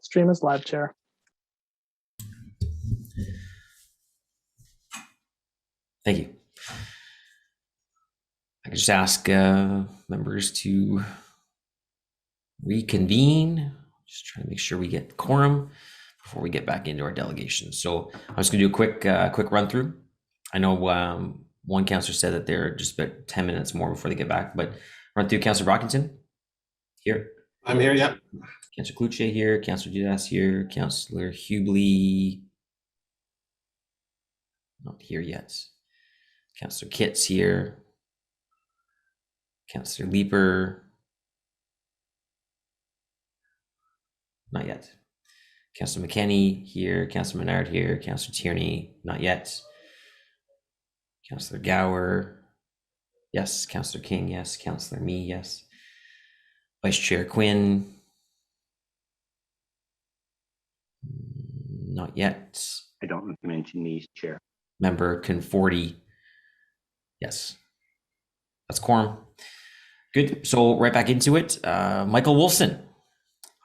Stream is live, Chair. Thank you. I can just ask members to reconvene. Just trying to make sure we get quorum before we get back into our delegation. So I'm just gonna do a quick run through. I know one councillor said that they're just about 10 minutes more before they get back, but run through. Councillor Brockington, here. I'm here, yeah. Councillor Cloutier here, Councillor Dudas here, Councillor Hubley, not here yet. Councillor Kitts here, Councillor Leeper, not yet. Councillor McKenney here, Councillor Menard here, Councillor Tierney, not yet. Councillor Gower, yes. Councillor King, yes. Councillor Me, yes. Vice Chair Quinn, not yet. I don't mention these, Chair. Member Conforti, yes. That's quorum. Good. So right back into it. Michael Wolfson,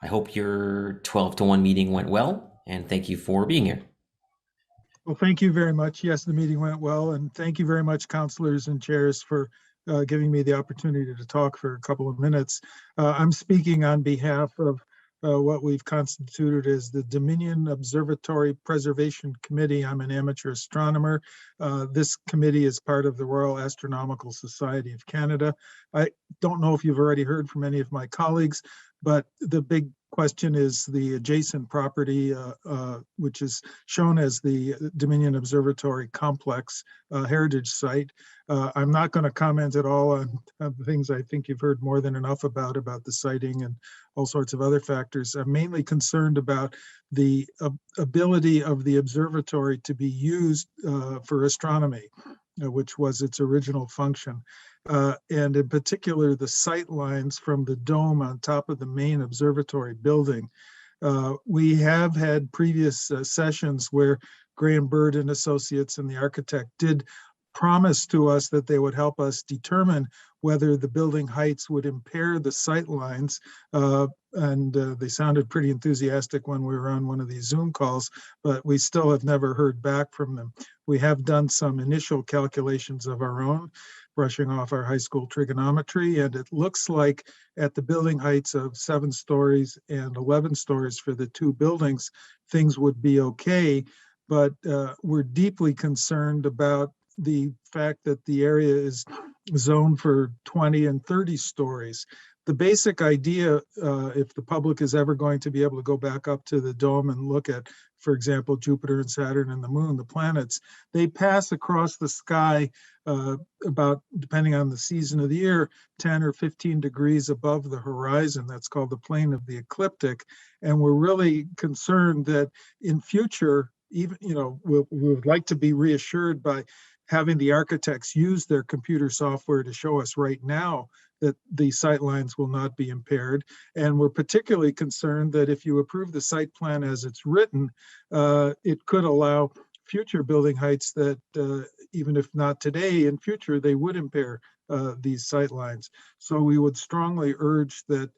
I hope your 12-to-1 meeting went well, and thank you for being here. Well, thank you very much. Yes, the meeting went well, and thank you very much, councillors and chairs, for giving me the opportunity to talk for a couple of minutes. I'm speaking on behalf of what we've constituted as the Dominion Observatory Preservation Committee. I'm an amateur astronomer. This committee is part of the Royal Astronomical Society of Canada. I don't know if you've already heard from any of my colleagues, but the big question is the adjacent property, which is shown as the Dominion Observatory Complex heritage site. I'm not going to comment at all on things I think you've heard more than enough about the siting and all sorts of other factors. I'm mainly concerned about the ability of the observatory to be used for astronomy, which was its original function. And in particular, the sight lines from the dome on top of the main observatory building. We have had previous sessions where Graham Bird and Associates and the architect did promise to us that they would help us determine whether the building heights would impair the sight lines. And they sounded pretty enthusiastic when we were on one of these Zoom calls, but we still have never heard back from them. We have done some initial calculations of our own, brushing off our high school trigonometry, and it looks like at the building heights of 7 stories and 11 stories for the 2 buildings, things would be okay. But we're deeply concerned about the fact that the area is zoned for 20 and 30 stories. The basic idea, if the public is ever going to be able to go back up to the dome and look at, for example, Jupiter and Saturn and the moon, the planets, they pass across the sky about, depending on the season of the year, 10 or 15 degrees above the horizon. That's called the plane of the ecliptic. And we're really concerned that in future, even, we would like to be reassured by having the architects use their computer software to show us right now that the sight lines will not be impaired. And we're particularly concerned that if you approve the site plan as it's written, it could allow future building heights that even if not today, in future, they would impair these sight lines. So we would strongly urge that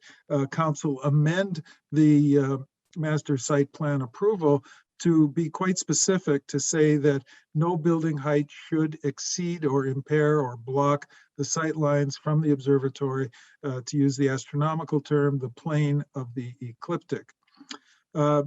council amend the master site plan approval to be quite specific, to say that no building height should exceed or impair or block the sight lines from the observatory, to use the astronomical term, the plane of the ecliptic. A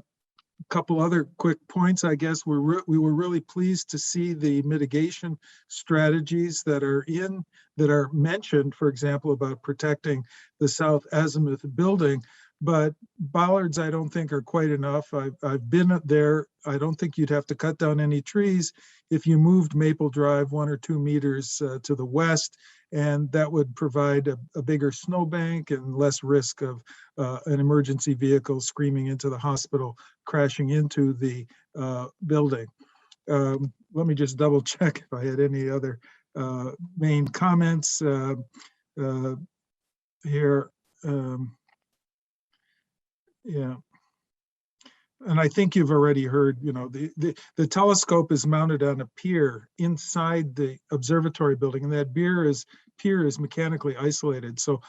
couple other quick points, I guess. We were really pleased to see the mitigation strategies that are mentioned, for example, about protecting the South Azimuth building. But bollards, I don't think, are quite enough. I've been there. I don't think you'd have to cut down any trees if you moved Maple Drive 1 or 2 meters to the west, and that would provide a bigger snowbank and less risk of an emergency vehicle screaming into the hospital, crashing into the building. Let me just double check if I had any other main comments here. Yeah. And I think you've already heard, the telescope is mounted on a pier inside the observatory building, and that pier is mechanically isolated. So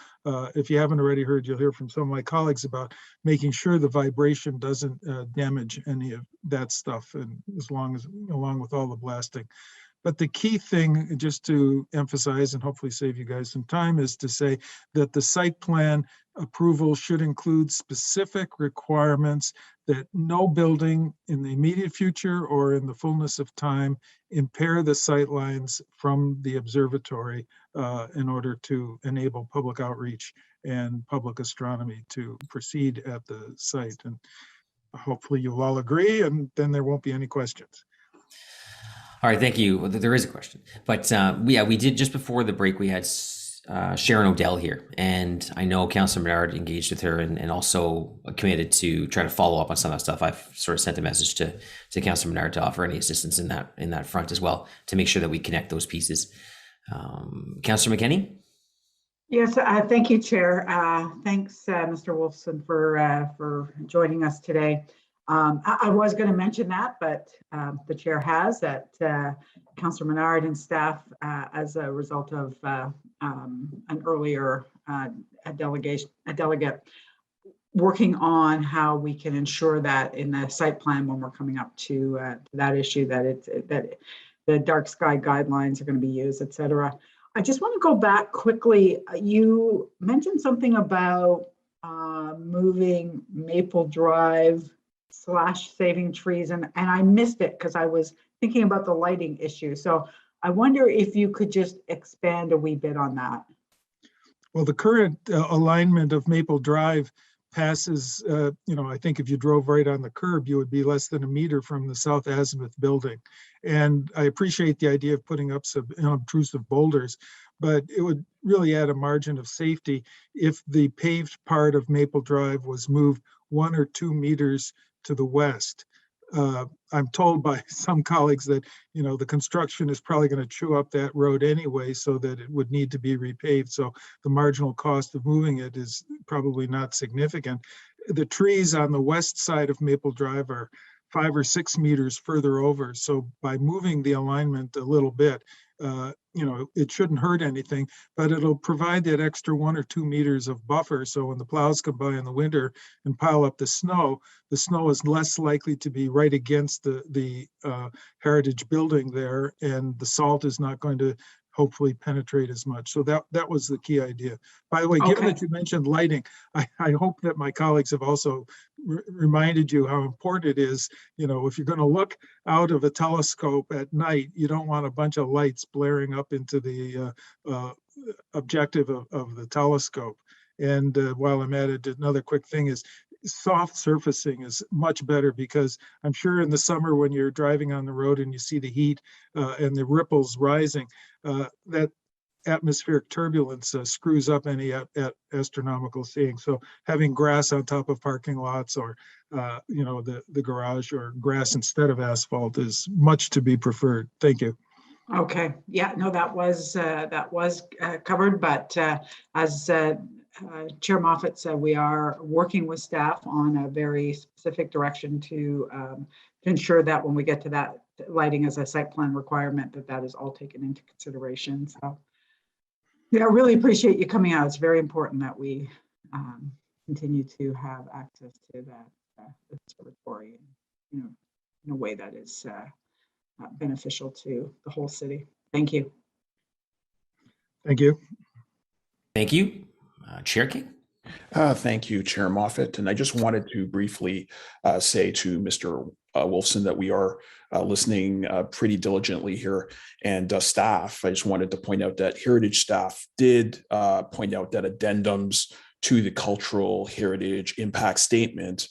if you haven't already heard, you'll hear from some of my colleagues about making sure the vibration doesn't damage any of that stuff, and along with all the blasting. But the key thing, just to emphasize and hopefully save you guys some time, is to say that the site plan approval should include specific requirements that no building in the immediate future or in the fullness of time impair the sight lines from the observatory in order to enable public outreach and public astronomy to proceed at the site. And hopefully you'll all agree, and then there won't be any questions. All right, thank you. Well, there is a question, but yeah, we did just before the break. We had Sharon O'Dell here, and I know Councillor Menard engaged with her and also committed to try to follow up on some of that stuff. I've sort of sent a message to Councillor Menard to offer any assistance in that front as well, to make sure that we connect those pieces. Councillor McKenney? Yes, thank you, Chair. Thanks, Mr. Wolfson, for joining us today. I was going to mention that, but the Chair has that Councillor Menard and staff, as a result of an earlier delegate working on how we can ensure that in the site plan, when we're coming up to that issue, that the dark sky guidelines are going to be used, et cetera. I just want to go back quickly. You mentioned something about moving Maple Drive / saving trees, and I missed it because I was thinking about the lighting issue. So I wonder if you could just expand a wee bit on that. Well, the current alignment of Maple Drive passes, I think if you drove right on the curb, you would be less than a meter from the South Azimuth building. And I appreciate the idea of putting up some obtrusive boulders, but it would really add a margin of safety if the paved part of Maple Drive was moved 1 or 2 meters to the west. I'm told by some colleagues that, the construction is probably going to chew up that road anyway, so that it would need to be repaved. So the marginal cost of moving it is probably not significant. The trees on the west side of Maple Drive are 5 or 6 meters further over. So by moving the alignment a little bit, it shouldn't hurt anything, but it'll provide that extra 1 or 2 meters of buffer. So when the plows come by in the winter and pile up the snow is less likely to be right against the heritage building there, and the salt is not going to hopefully penetrate as much. So that was the key idea. By the way, given that you mentioned lighting, I hope that my colleagues have also reminded you how important it is. If you're going to look out of a telescope at night, you don't want a bunch of lights blaring up into the objective of the telescope. And while I'm at it, another quick thing is soft surfacing is much better, because I'm sure in the summer when you're driving on the road and you see the heat and the ripples rising, that atmospheric turbulence screws up any astronomical seeing. So having grass on top of parking lots, or the garage, or grass instead of asphalt, is much to be preferred. Thank you. Okay. Yeah. No, that was covered, but as Chair Moffat said, we are working with staff on a very specific direction to ensure that when we get to that lighting as a site plan requirement, that is all taken into consideration. So yeah, I really appreciate you coming out. It's very important that we continue to have access to that observatory, in a way that is beneficial to the whole city. Thank you. Thank you. Thank you. Chair King? Thank you, Chair Moffat. And I just wanted to briefly say to Mr. Wolfson that we are listening pretty diligently here, and staff. I just wanted to point out that Heritage staff did point out that addendums to the cultural heritage impact statement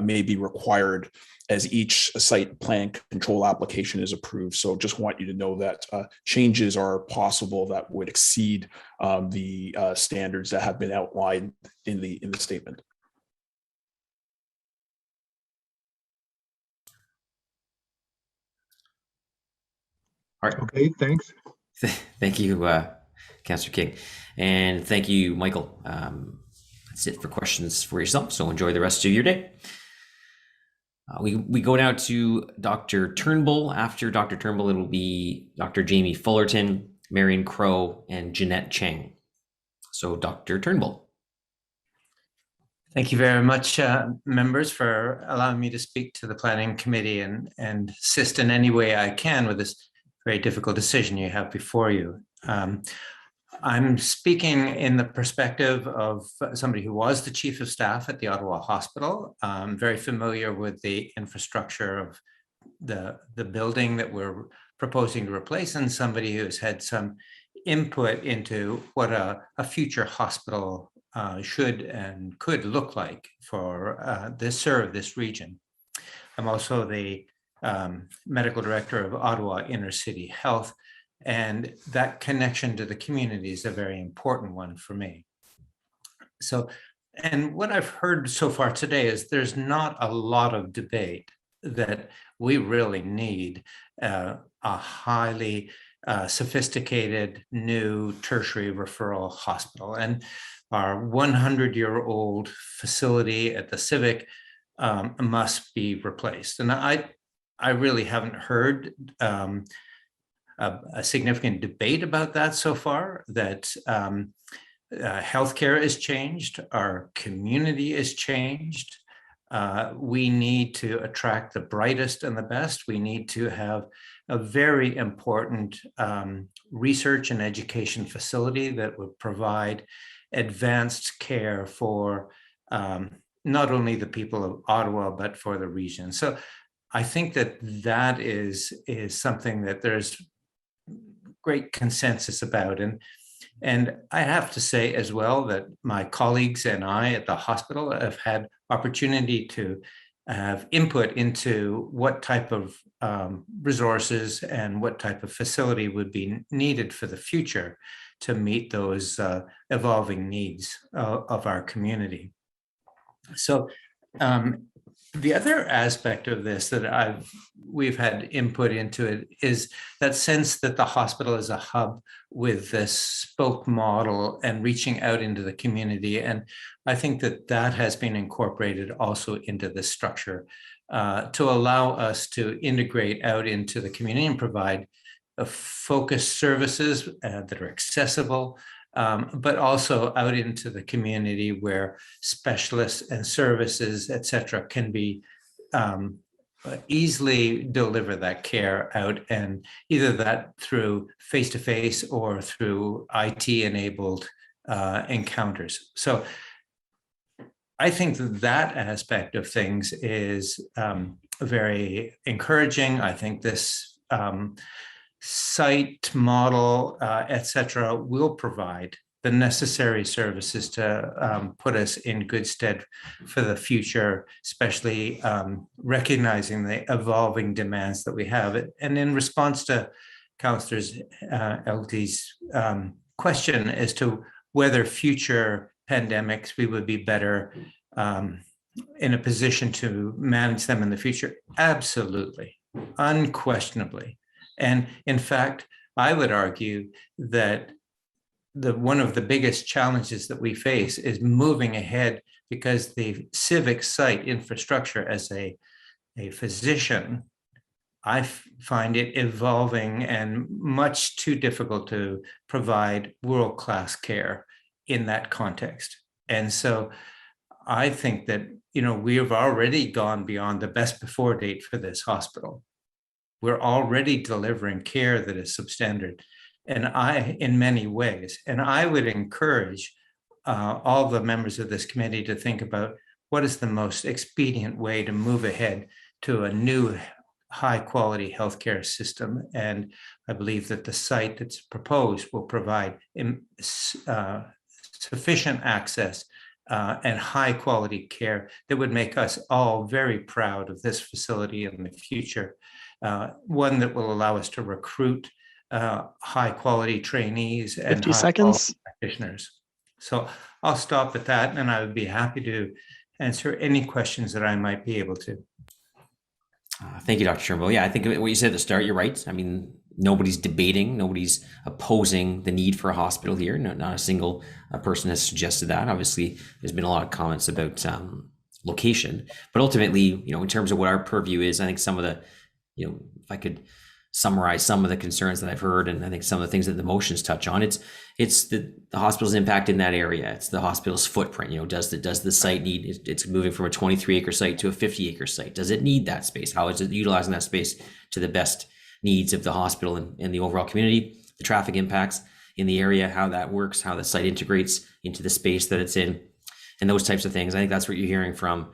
may be required as each site plan control application is approved. So just want you to know that changes are possible that would exceed the standards that have been outlined in the statement. All right. Okay, thanks. Thank you, Councillor King. And thank you, Michael. That's it for questions for yourself. So enjoy the rest of your day. We go now to Dr. Turnbull. After Dr. Turnbull, it will be Dr. Jamie Fullerton, Marion Crow, and Jeanette Chang. So Dr. Turnbull. Thank you very much, members, for allowing me to speak to the Planning Committee and assist in any way I can with this very difficult decision you have before you. I'm speaking in the perspective of somebody who was the Chief of Staff at the Ottawa Hospital. I'm very familiar with the infrastructure of the building that we're proposing to replace, and somebody who's had some input into what a future hospital should and could look like for serve this region. I'm also the medical director of Ottawa Inner City Health, and that connection to the community is a very important one for me. So, and what I've heard so far today is there's not a lot of debate that we really need a highly sophisticated new tertiary referral hospital. And our 100-year-old facility at the Civic must be replaced. And I really haven't heard a significant debate about that so far, that healthcare is changed, our community is changed. We need to attract the brightest and the best. We need to have a very important research and education facility that would provide advanced care for not only the people of Ottawa, but for the region. So I think that is something that there's great consensus about. And I have to say as well that my colleagues and I at the hospital have had opportunity to have input into what type of resources and what type of facility would be needed for the future to meet those evolving needs of our community. So the other aspect of this that we've had input into it is that sense that the hospital is a hub with this spoke model and reaching out into the community. And I think that has been incorporated also into this structure to allow us to integrate out into the community and provide focused services that are accessible, but also out into the community where specialists and services, et cetera, can be easily deliver that care out, and either that through face-to-face or through IT-enabled encounters. So I think that aspect of things is very encouraging. I think this site model, et cetera, will provide the necessary services to put us in good stead for the future, especially recognizing the evolving demands that we have. And in response to Councillor Elgie's question as to whether future pandemics we would be better in a position to manage them in the future, absolutely, unquestionably. And in fact, I would argue that one of the biggest challenges that we face is moving ahead, because the civic site infrastructure as a physician, I find it evolving and much too difficult to provide world-class care in that context. And so I think that, we have already gone beyond the best before date for this hospital. We're already delivering care that is substandard, in many ways. And I would encourage all the members of this committee to think about what is the most expedient way to move ahead to a new high-quality healthcare system. And I believe that the site that's proposed will provide sufficient access and high-quality care that would make us all very proud of this facility in the future. One that will allow us to recruit high-quality trainees and 50 seconds practitioners. So I'll stop at that, and I would be happy to answer any questions that I might be able to. Thank you, Dr. Turnbull. Yeah, I think what you said at the start, you're right. I mean, nobody's debating, nobody's opposing the need for a hospital here. Not a single person has suggested that. Obviously, there's been a lot of comments about location. But ultimately, in terms of what our purview is, I think some of the, if I could summarize some of the concerns that I've heard, and I think some of the things that the motions touch on, it's the hospital's impact in that area. It's the hospital's footprint. Does the site need, it's moving from a 23-acre site to a 50-acre site. Does it need that space? How is it utilizing that space to the best needs of the hospital and the overall community? The traffic impacts in the area, how that works, how the site integrates into the space that it's in, and those types of things. I think that's what you're hearing from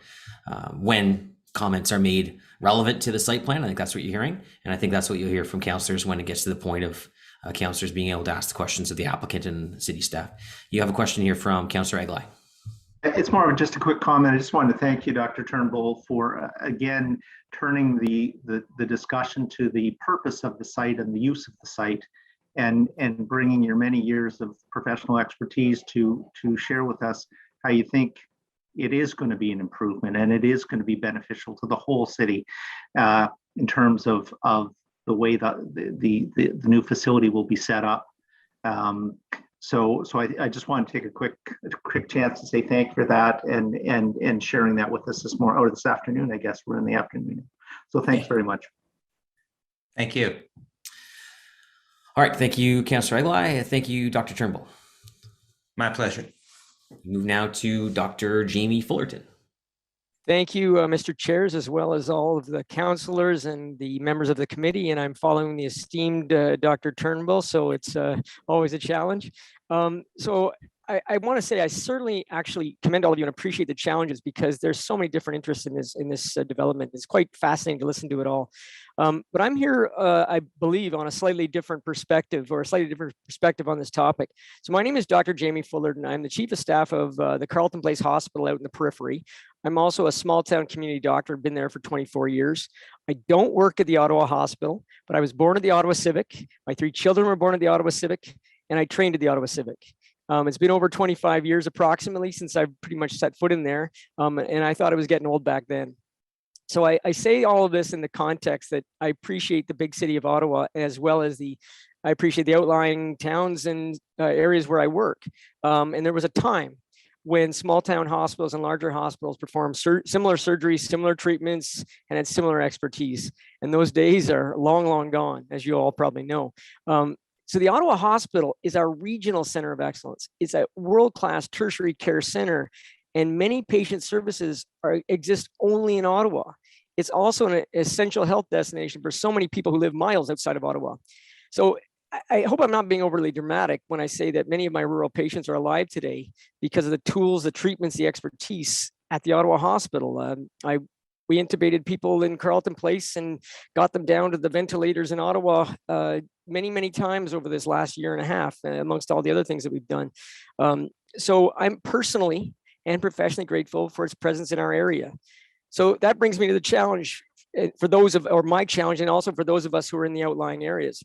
when comments are made relevant to the site plan. I think that's what you're hearing. And I think that's what you'll hear from councillors when it gets to the point of councillors being able to ask the questions of the applicant and city staff. You have a question here from Councillor Aglai. It's more of just a quick comment. I just wanted to thank you, Dr. Turnbull, for again turning the discussion to the purpose of the site and the use of the site, and bringing your many years of professional expertise to share with us how you think it is going to be an improvement and it is going to be beneficial to the whole city in terms of the way that the new facility will be set up. So I just want to take a quick chance to say thank you for that and sharing that with us this afternoon. I guess we're in the afternoon. So thanks very much. Thank you. All right, thank you, Councillor Aglai. Thank you, Dr. Turnbull. My pleasure. Move now to Dr. Jamie Fullerton. Thank you, Mr. Chairs, as well as all of the councillors and the members of the committee. And I'm following the esteemed Dr. Turnbull, so it's always a challenge. So I want to say I certainly actually commend all of you and appreciate the challenges, because there's so many different interests in this development. It's quite fascinating to listen to it all. But I'm here, I believe, on a slightly different perspective, or a slightly different perspective on this topic. So my name is Dr. Jamie Fullerton. I'm the Chief of Staff of the Carleton Place Hospital out in the periphery. I'm also a small town community doctor, I've been there for 24 years. I don't work at the Ottawa Hospital, but I was born at the Ottawa Civic. My 3 children were born at the Ottawa Civic, and I trained at the Ottawa Civic. It's been over 25 years approximately since I've pretty much set foot in there, and I thought I was getting old back then. So I say all of this in the context that I appreciate the big city of Ottawa, as well as I appreciate the outlying towns and areas where I work. And there was a time when small town hospitals and larger hospitals performed similar surgeries, similar treatments, and had similar expertise. And those days are long, long gone, as you all probably know. So the Ottawa Hospital is our regional center of excellence. It's a world-class tertiary care center, and many patient services exist only in Ottawa. It's also an essential health destination for so many people who live miles outside of Ottawa. So I hope I'm not being overly dramatic when I say that many of my rural patients are alive today because of the tools, the treatments, the expertise at the Ottawa Hospital. We intubated people in Carleton Place and got them down to the ventilators in Ottawa many, many times over this last year and a half, amongst all the other things that we've done. So I'm personally and professionally grateful for its presence in our area. So that brings me to the challenge my challenge, and also for those of us who are in the outlying areas.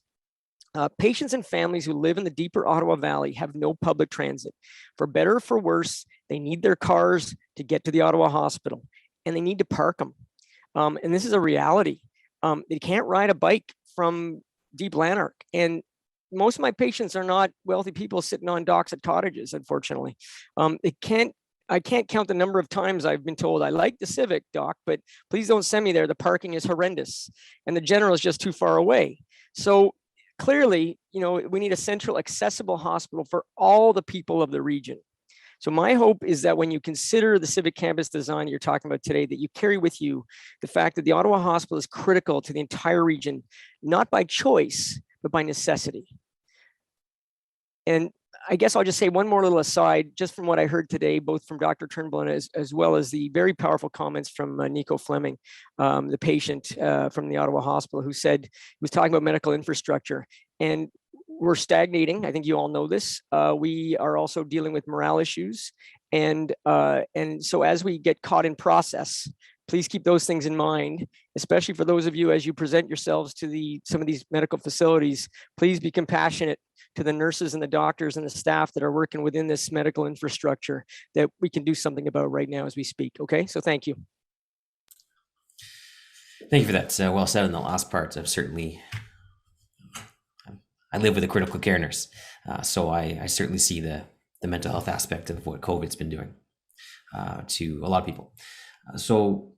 Patients and families who live in the deeper Ottawa Valley have no public transit. For better or for worse, they need their cars to get to the Ottawa Hospital, and they need to park them. And this is a reality. They can't ride a bike from Deep Lanark. And most of my patients are not wealthy people sitting on docks at cottages, unfortunately. I can't count the number of times I've been told, I like the Civic, doc, but please don't send me there. The parking is horrendous. And the General is just too far away. So clearly, we need a central accessible hospital for all the people of the region. So my hope is that when you consider the civic campus design you're talking about today, that you carry with you the fact that the Ottawa Hospital is critical to the entire region, not by choice, but by necessity. And I guess I'll just say one more little aside, just from what I heard today, both from Dr. Turnbull and as well as the very powerful comments from Nico Fleming, the patient from the Ottawa Hospital, who said, he was talking about medical infrastructure. And we're stagnating. I think you all know this. We are also dealing with morale issues. And so as we get caught in process, please keep those things in mind, especially for those of you as you present yourselves to some of these medical facilities. Please be compassionate to the nurses and the doctors and the staff that are working within this medical infrastructure that we can do something about right now as we speak. Okay, so thank you. Thank you for that. Well said in the last part. I live with a critical care nurse, so I certainly see the mental health aspect of what COVID's been doing to a lot of people. So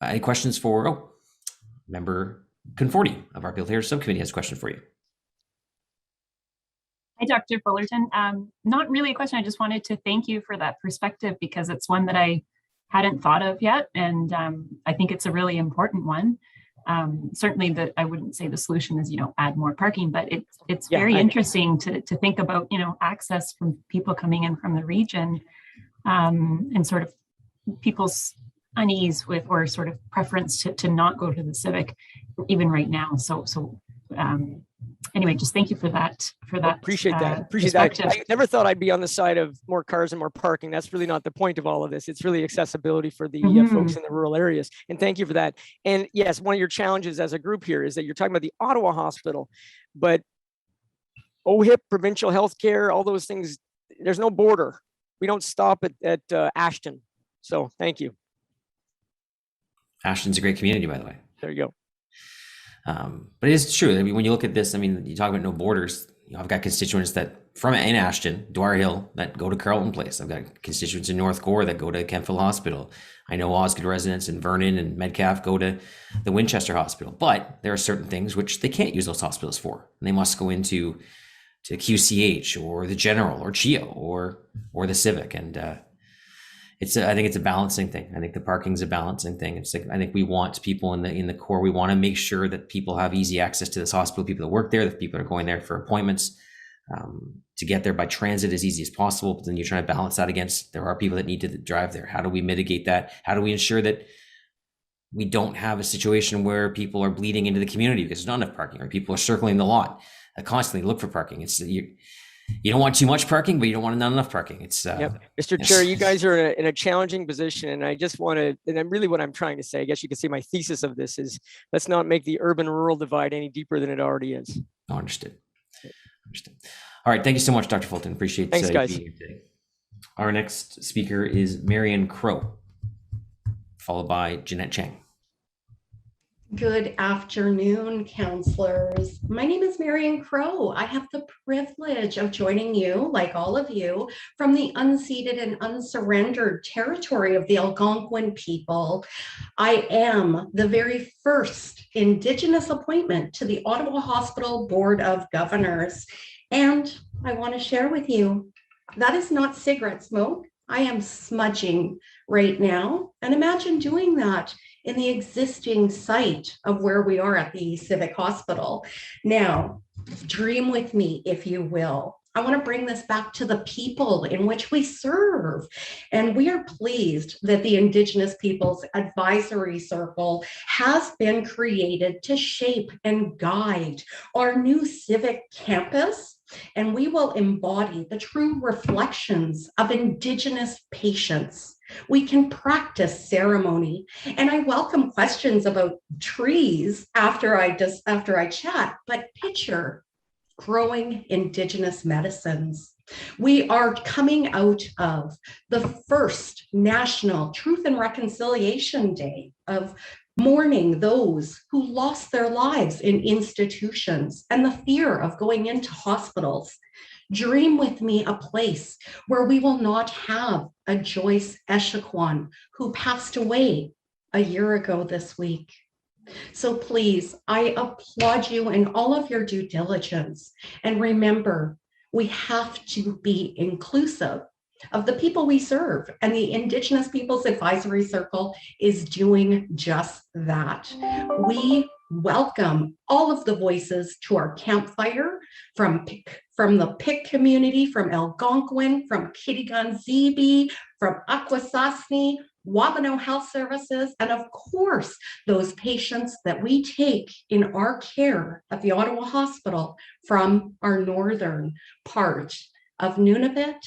any questions for, Member Conforti of our People Affairs Subcommittee has a question for you. Hi, Dr. Fullerton. Not really a question. I just wanted to thank you for that perspective, because it's one that I hadn't thought of yet. And I think it's a really important one. Certainly that I wouldn't say the solution is, add more parking, but it's very interesting to think about, access from people coming in from the region, and sort of people's unease with, or sort of preference to not go to the Civic even right now. So anyway, just thank you for that. Appreciate that. I never thought I'd be on the side of more cars and more parking. That's really not the point of all of this. It's really accessibility for the folks in the rural areas. And thank you for that. And yes, one of your challenges as a group here is that you're talking about the Ottawa Hospital, but OHIP, provincial healthcare, all those things, there's no border. We don't stop at Ashton. So thank you. Ashton's a great community, by the way. There you go. But it is true. I mean, when you look at this, I mean, you talk about no borders. I've got constituents that from in Ashton, Dwyer Hill, that go to Carleton Place. I've got constituents in North Gore that go to Kemptville Hospital. I know Osgood residents in Vernon and Metcalfe go to the Winchester Hospital. But there are certain things which they can't use those hospitals for. And they must go into QCH or the General or CHEO or the Civic. And I think it's a balancing thing. I think the parking's a balancing thing. It's like, I think we want people in the core. We want to make sure that people have easy access to this hospital, people that work there, that people are going there for appointments, to get there by transit as easy as possible. But then you're trying to balance that against, there are people that need to drive there. How do we mitigate that? How do we ensure that we don't have a situation where people are bleeding into the community because there's not enough parking, or people are circling the lot constantly look for parking? It's you don't want too much parking, but you don't want not enough parking. It's Mr. Chair, you guys are in a challenging position, and I just want to, and I'm really what I'm trying to say, I guess you can see my thesis of this is, let's not make the urban-rural divide any deeper than it already is. Oh, understood. All right, thank you so much, Dr. Fulton. Appreciate Thanks, guys. being here today. Our next speaker is Marion Crow, followed by Jeanette Chang. Good afternoon, councillors. My name is Marion Crow. I have the privilege of joining you, like all of you, from the unceded and unsurrendered territory of the Algonquin people. I am the very first Indigenous appointment to the Ottawa Hospital Board of Governors. And I want to share with you, that is not cigarette smoke. I am smudging right now. And imagine doing that in the existing site of where we are at the Civic Hospital. Now, dream with me, if you will. I want to bring this back to the people in which we serve. And we are pleased that the Indigenous Peoples Advisory Circle has been created to shape and guide our new civic campus. And we will embody the true reflections of Indigenous patients. We can practice ceremony, and I welcome questions about trees after I chat, but picture growing Indigenous medicines. We are coming out of the first National Truth and Reconciliation Day of mourning those who lost their lives in institutions and the fear of going into hospitals. Dream with me a place where we will not have a Joyce Echaquan who passed away a year ago this week. So please, I applaud you in all of your due diligence. And remember, we have to be inclusive of the people we serve, and the Indigenous Peoples Advisory Circle is doing just that. We welcome all of the voices to our campfire from the Pic community, from Algonquin, from Kitigan-Zibi, from Akwesasne, Wabano Health Services, and of course, those patients that we take in our care at the Ottawa Hospital from our northern part of Nunavut,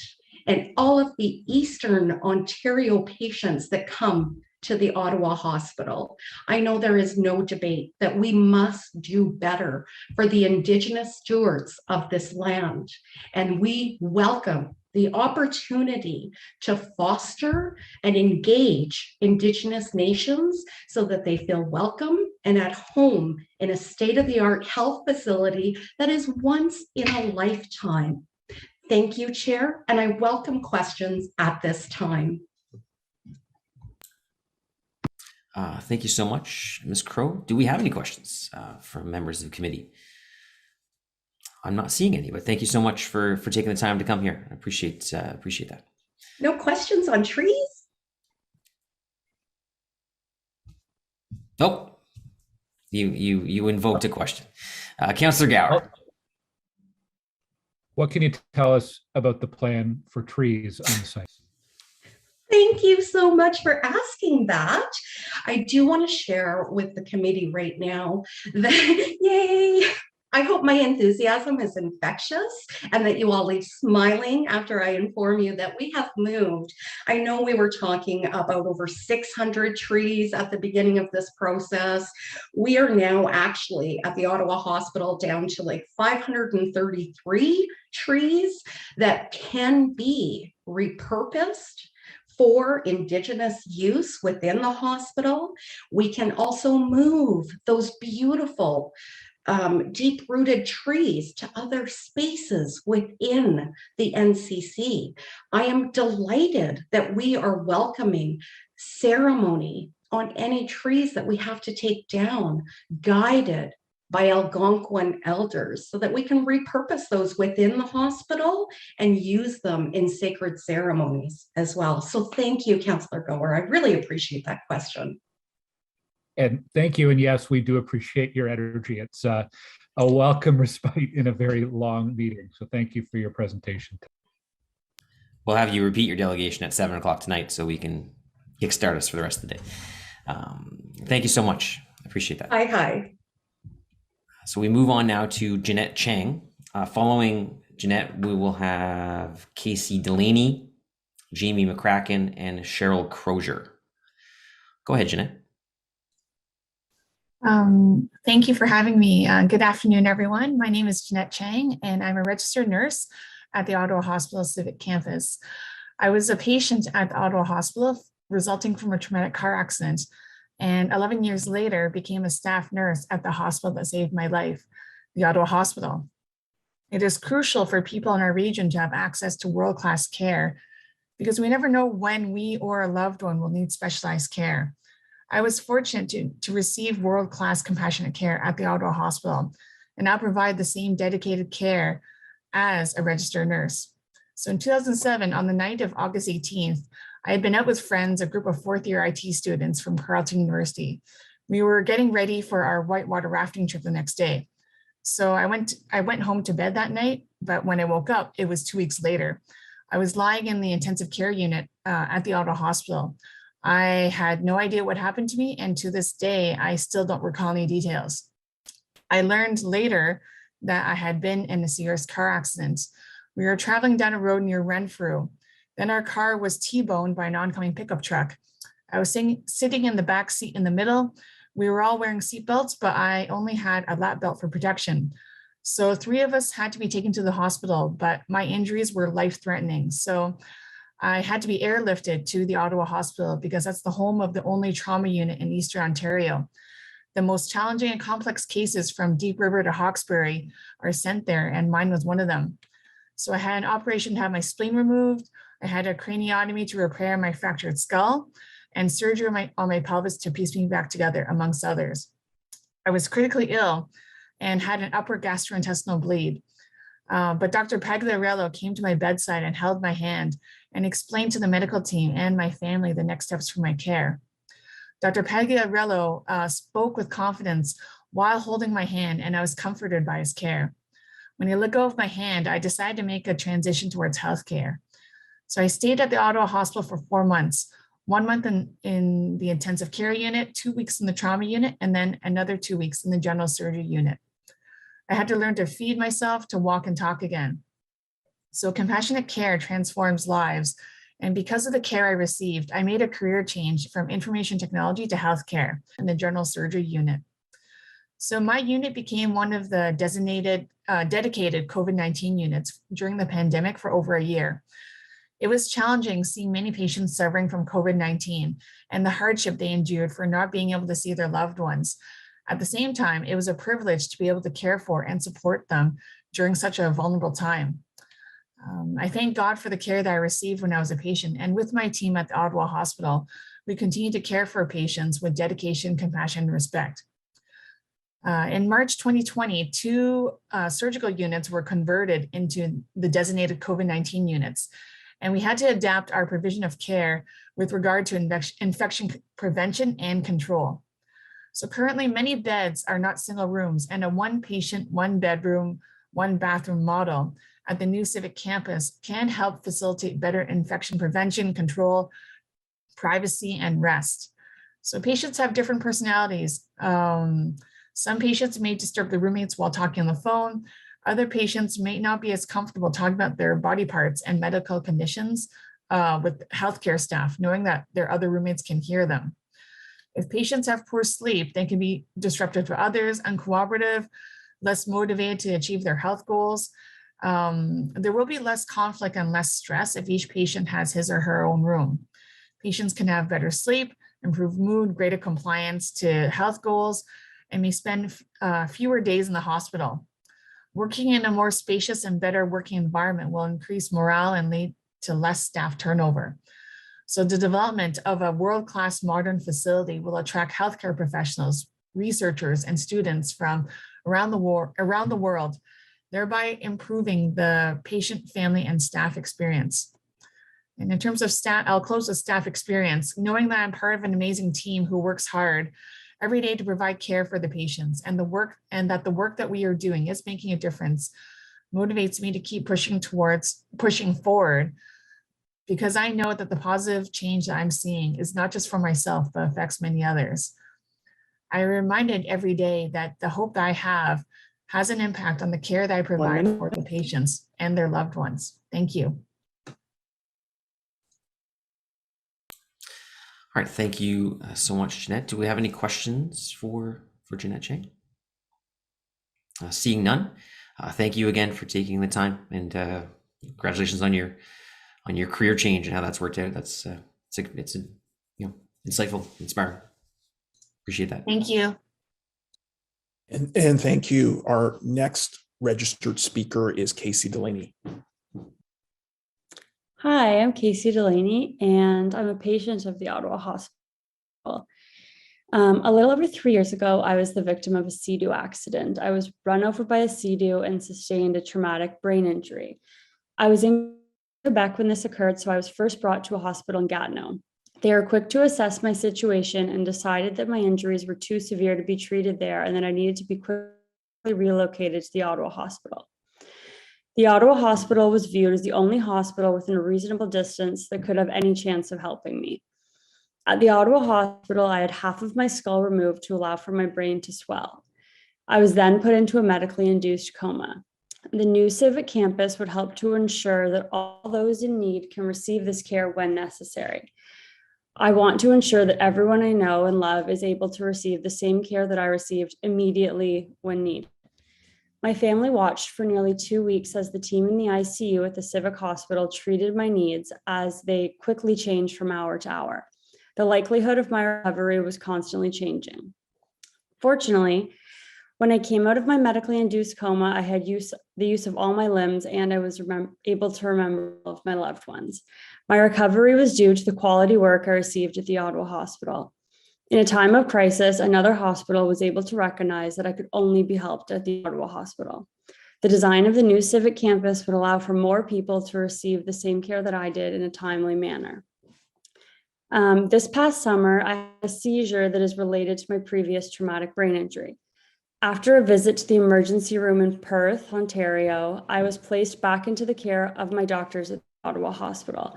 and all of the Eastern Ontario patients that come to the Ottawa Hospital. I know there is no debate that we must do better for the Indigenous stewards of this land, and we welcome the opportunity to foster and engage Indigenous nations so that they feel welcome and at home in a state-of-the-art health facility that is once in a lifetime. Thank you, Chair, and I welcome questions at this time. Thank you so much, Ms. Crow. Do we have any questions from members of the committee? I'm not seeing any, but thank you so much for taking the time to come here. I appreciate that. No questions on trees? Nope. You invoked a question. Councillor Gower. What can you tell us about the plan for trees on the site? Thank you so much for asking that. I do want to share with the committee right now that, yay, I hope my enthusiasm is infectious and that you all leave smiling after I inform you that we have moved. I know we were talking about over 600 trees at the beginning of this process. We are now actually at the Ottawa Hospital down to like 533 trees that can be repurposed for Indigenous use within the hospital. We can also move those beautiful deep-rooted trees to other spaces within the NCC. I am delighted that we are welcoming ceremony on any trees that we have to take down, guided by Algonquin elders, so that we can repurpose those within the hospital and use them in sacred ceremonies as well. So thank you, Councillor Gower. I really appreciate that question. And thank you. And yes, we do appreciate your energy. It's a welcome respite in a very long meeting. So thank you for your presentation. We'll have you repeat your delegation at 7 o'clock tonight so we can kickstart us for the rest of the day. Thank you so much. I appreciate that. Hi. So we move on now to Jeanette Chang. Following Jeanette, we will have Casey Delaney, Jamie McCracken, and Cheryl Crozier. Go ahead, Jeanette. Thank you for having me. Good afternoon, everyone. My name is Jeanette Chang, and I'm a registered nurse at the Ottawa Hospital Civic Campus. I was a patient at the Ottawa Hospital resulting from a traumatic car accident, and 11 years later became a staff nurse at the hospital that saved my life, the Ottawa Hospital. It is crucial for people in our region to have access to world-class care because we never know when we or a loved one will need specialized care. I was fortunate to receive world-class compassionate care at the Ottawa Hospital and now provide the same dedicated care as a registered nurse. So in 2007, on the night of August 18th, I had been out with friends, a group of fourth-year IT students from Carleton University. We were getting ready for our whitewater rafting trip the next day. So I went home to bed that night, but when I woke up, it was 2 weeks later. I was lying in the intensive care unit at the Ottawa Hospital. I had no idea what happened to me, and to this day, I still don't recall any details. I learned later that I had been in a serious car accident. We were traveling down a road near Renfrew. Then our car was T-boned by an oncoming pickup truck. I was sitting in the back seat in the middle. We were all wearing seatbelts, but I only had a lap belt for protection. So 3 of us had to be taken to the hospital, but my injuries were life-threatening. So I had to be airlifted to the Ottawa Hospital because that's the home of the only trauma unit in Eastern Ontario. The most challenging and complex cases from Deep River to Hawkesbury are sent there, and mine was one of them. So I had an operation to have my spleen removed. I had a craniotomy to repair my fractured skull, and surgery on my pelvis to piece me back together, amongst others. I was critically ill and had an upper gastrointestinal bleed. But Dr. Pagliarello came to my bedside and held my hand and explained to the medical team and my family the next steps for my care. Dr. Pagliarello spoke with confidence while holding my hand, and I was comforted by his care. When he let go of my hand, I decided to make a transition towards healthcare. So I stayed at the Ottawa Hospital for 4 months, 1 month in the intensive care unit, 2 weeks in the trauma unit, and then another 2 weeks in the general surgery unit. I had to learn to feed myself, to walk and talk again. So compassionate care transforms lives. And because of the care I received, I made a career change from information technology to healthcare in the general surgery unit. So my unit became one of the dedicated COVID-19 units during the pandemic for over a year. It was challenging seeing many patients suffering from COVID-19 and the hardship they endured for not being able to see their loved ones. At the same time, it was a privilege to be able to care for and support them during such a vulnerable time. I thank God for the care that I received when I was a patient, and with my team at the Ottawa Hospital, we continue to care for patients with dedication, compassion, and respect. In March 2020, 2 surgical units were converted into the designated COVID-19 units, and we had to adapt our provision of care with regard to infection prevention and control. So currently, many beds are not single rooms, and a 1 patient, 1 bedroom, 1 bathroom model at the new Civic Campus can help facilitate better infection prevention, control, privacy, and rest. So patients have different personalities. Some patients may disturb the roommates while talking on the phone. Other patients may not be as comfortable talking about their body parts and medical conditions with healthcare staff, knowing that their other roommates can hear them. If patients have poor sleep, they can be disruptive to others, uncooperative, less motivated to achieve their health goals. There will be less conflict and less stress if each patient has his or her own room. Patients can have better sleep, improved mood, greater compliance to health goals, and may spend fewer days in the hospital. Working in a more spacious and better working environment will increase morale and lead to less staff turnover. So the development of a world-class modern facility will attract healthcare professionals, researchers, and students from around the world, thereby improving the patient, family, and staff experience. And in terms of staff, I'll close with staff experience, knowing that I'm part of an amazing team who works hard every day to provide care for the patients, and that the work that we are doing is making a difference motivates me to keep pushing forward, because I know that the positive change that I'm seeing is not just for myself, but affects many others. I'm reminded every day that the hope that I have has an impact on the care that I provide for the patients and their loved ones. Thank you. All right, thank you so much, Jeanette. Do we have any questions for Jeanette Chang? Seeing none, thank you again for taking the time, and congratulations on your career change and how that's worked out. That's it's insightful, inspiring. Appreciate that. Thank you. And thank you. Our next registered speaker is Casey Delaney. Hi, I'm Casey Delaney, and I'm a patient of the Ottawa Hospital. A little over 3 years ago, I was the victim of a Sea-Doo accident. I was run over by a Sea-Doo and sustained a traumatic brain injury. I was in Quebec when this occurred, so I was first brought to a hospital in Gatineau. They were quick to assess my situation and decided that my injuries were too severe to be treated there and that I needed to be quickly relocated to the Ottawa Hospital. The Ottawa Hospital was viewed as the only hospital within a reasonable distance that could have any chance of helping me. At the Ottawa Hospital, I had half of my skull removed to allow for my brain to swell. I was then put into a medically induced coma. The new Civic Campus would help to ensure that all those in need can receive this care when necessary. I want to ensure that everyone I know and love is able to receive the same care that I received immediately when needed. My family watched for nearly 2 weeks as the team in the ICU at the Civic Hospital treated my needs as they quickly changed from hour to hour. The likelihood of my recovery was constantly changing. Fortunately, when I came out of my medically induced coma, I had the use of all my limbs, and I was able to remember all of my loved ones. My recovery was due to the quality work I received at the Ottawa Hospital. In a time of crisis, another hospital was able to recognize that I could only be helped at the Ottawa Hospital. The design of the new Civic Campus would allow for more people to receive the same care that I did in a timely manner. This past summer, I had a seizure that is related to my previous traumatic brain injury. After a visit to the emergency room in Perth, Ontario, I was placed back into the care of my doctors at the Ottawa Hospital.